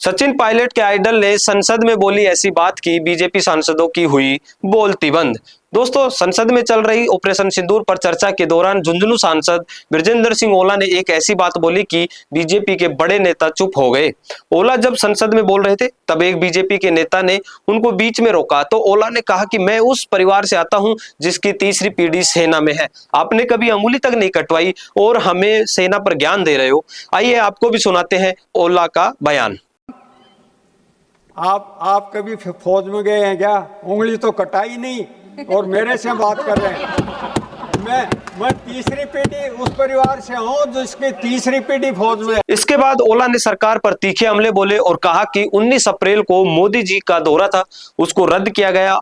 सचिन पायलट के आइडल ने संसद में बोली ऐसी बात की बीजेपी सांसदों की हुई बोलती बंद। दोस्तों, संसद में चल रही ऑपरेशन सिंदूर पर चर्चा के दौरान झुंझुनू सांसद बृजेंद्र सिंह ओला ने एक ऐसी बात बोली कि बीजेपी के बड़े नेता चुप हो गए। ओला जब संसद में बोल रहे थे तब एक बीजेपी के नेता ने उनको बीच में रोका तो ओला ने कहा कि मैं उस परिवार से आता हूं जिसकी तीसरी पीढ़ी सेना में है। आपने कभी अंगुली तक नहीं कटवाई और हमें सेना पर ज्ञान दे रहे हो। आइए आपको भी सुनाते हैं ओला का बयान। आप कभी फौज में गए हैं क्या? उंगली तो कटाई नहीं और मेरे से बात कर रहे हैं। मैं तीसरी पीढ़ी उस परिवार से हूं जिसकी तीसरी पीढ़ी फौज में। इसके बाद ओला ने सरकार पर तीखे हमले बोले और कहा कि 19 अप्रैल को मोदी जी का दौरा था, उसको रद्द किया गया।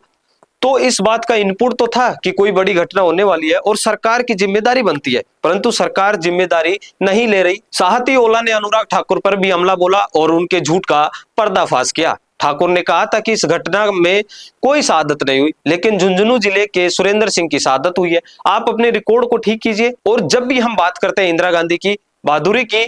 तो इस बात का इनपुट तो था कि कोई बड़ी घटना होने वाली है और सरकार की जिम्मेदारी बनती है, परंतु सरकार जिम्मेदारी नहीं ले रही। साथ ही ओला ने अनुराग ठाकुर पर भी हमला बोला और उनके झूठ का पर्दाफाश किया। ठाकुर ने कहा था कि इस घटना में कोई शहादत नहीं हुई, लेकिन झुंझुनू जिले के सुरेंद्र सिंह की शहादत हुई है। आप अपने रिकॉर्ड को ठीक कीजिए। और जब भी हम बात करते हैं इंदिरा गांधी की बहादुरी की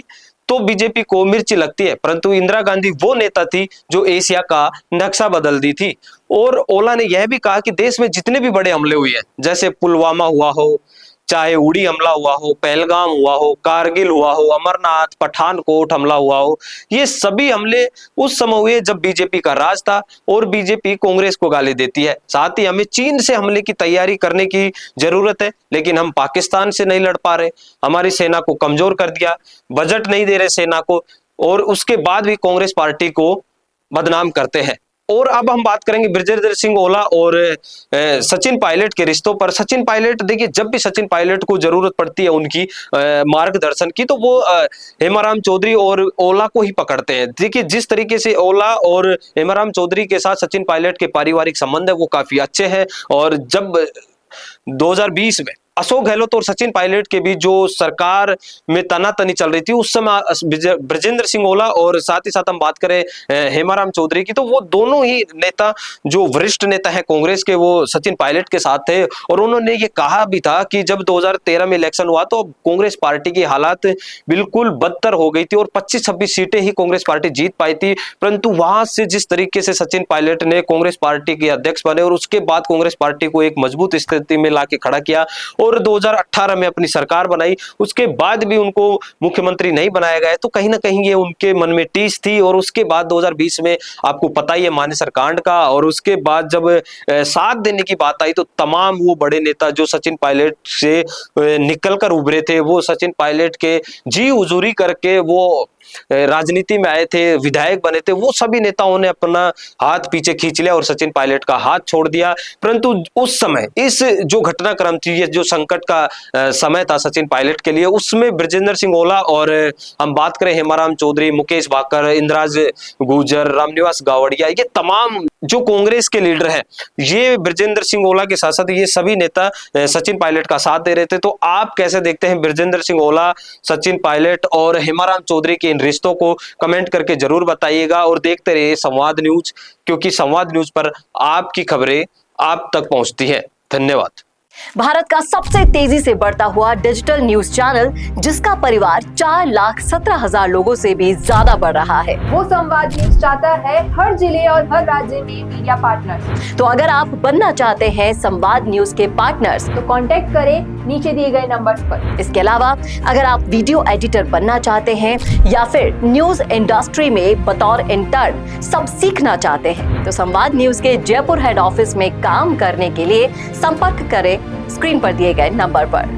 तो बीजेपी को मिर्ची लगती है, परंतु इंदिरा गांधी वो नेता थी जो एशिया का नक्शा बदल दी थी। और ओला ने यह भी कहा कि देश में जितने भी बड़े हमले हुए हैं, जैसे पुलवामा हुआ हो, चाहे उड़ी हमला हुआ हो, पहलगाम हुआ हो, कारगिल हुआ हो, अमरनाथ, पठानकोट हमला हुआ हो, ये सभी हमले उस समय हुए जब बीजेपी का राज था और बीजेपी कांग्रेस को गाली देती है। साथ ही हमें चीन से हमले की तैयारी करने की जरूरत है, लेकिन हम पाकिस्तान से नहीं लड़ पा रहे। हमारी सेना को कमजोर कर दिया, बजट नहीं दे रहे सेना को, और उसके बाद भी कांग्रेस पार्टी को बदनाम करते हैं। और अब हम बात करेंगे बृजेंद्र सिंह ओला और सचिन पायलट के रिश्तों पर। सचिन पायलट, देखिए, जब भी सचिन पायलट को जरूरत पड़ती है उनकी मार्गदर्शन की, तो वो हेमाराम चौधरी और ओला को ही पकड़ते हैं। देखिए, जिस तरीके से ओला और हेमाराम चौधरी के साथ सचिन पायलट के पारिवारिक संबंध है वो काफी अच्छे हैं। और जब 2020 में अशोक गहलोत और सचिन पायलट के बीच जो सरकार में तनातनी चल रही थी, उस समय बृजेंद्र सिंह ओला और साथ ही साथ हम बात करें हेमाराम चौधरी की, तो वो दोनों ही नेता जो वरिष्ठ नेता हैं कांग्रेस के, वो सचिन पायलट के साथ थे। और उन्होंने ये कहा भी था कि जब 2013 में इलेक्शन हुआ तो कांग्रेस पार्टी की हालात बिल्कुल बदतर हो गई थी और 25-26 सीटें ही कांग्रेस पार्टी जीत पाई थी। परंतु वहां से जिस तरीके से सचिन पायलट ने कांग्रेस पार्टी के अध्यक्ष बने और उसके बाद कांग्रेस पार्टी को एक मजबूत स्थिति में लाके खड़ा किया और 2018 में अपनी सरकार बनाई, उसके बाद भी उनको मुख्यमंत्री नहीं बनाया गया, तो कहीं ना कहीं ये उनके मन में टीस थी। और उसके बाद 2020 में आपको पता ही है मानेसर कांड का, और उसके बाद जब साथ देने की बात आई तो तमाम वो बड़े नेता जो सचिन पायलट से निकलकर उभरे थे, वो सचिन पायलट के जी हुजूरी करके वो राजनीति में आए थे, विधायक बने थे, वो सभी नेताओं ने अपना हाथ पीछे खींच लिया और सचिन पायलट का हाथ छोड़ दिया। परंतु उस समय इस जो घटनाक्रम थी, ये जो संकट का समय था सचिन पायलट के लिए, उसमें बृजेंद्र सिंह ओला और हम बात करें हेमाराम चौधरी, मुकेश भाकर, इंद्राज गुर्जर, रामनिवास गावड़िया, ये तमाम जो कांग्रेस के लीडर हैं, ये बृजेंद्र सिंह ओला के साथ साथ ये सभी नेता सचिन पायलट का साथ दे रहे थे। तो आप कैसे देखते हैं बृजेंद्र सिंह ओला, सचिन पायलट और हेमाराम चौधरी के इन रिश्तों को? कमेंट करके जरूर बताइएगा और देखते रहिए संवाद न्यूज, क्योंकि संवाद न्यूज पर आपकी खबरें आप तक पहुंचती हैं। धन्यवाद। भारत का सबसे तेजी से बढ़ता हुआ डिजिटल न्यूज चैनल, जिसका परिवार 4,17,000 लोगों से भी ज्यादा बढ़ रहा है, वो संवाद न्यूज चाहता है हर जिले और हर राज्य में मीडिया पार्टनर्स। तो अगर आप बनना चाहते हैं संवाद न्यूज के पार्टनर्स, तो कांटेक्ट करें नीचे दिए गए नंबर्स पर। इसके अलावा अगर आप वीडियो एडिटर बनना चाहते हैं या फिर न्यूज इंडस्ट्री में बतौर इंटर्न सब सीखना चाहते हैं, तो संवाद न्यूज के जयपुर हेड ऑफिस में काम करने के लिए संपर्क करें स्क्रीन पर दिए गए नंबर पर।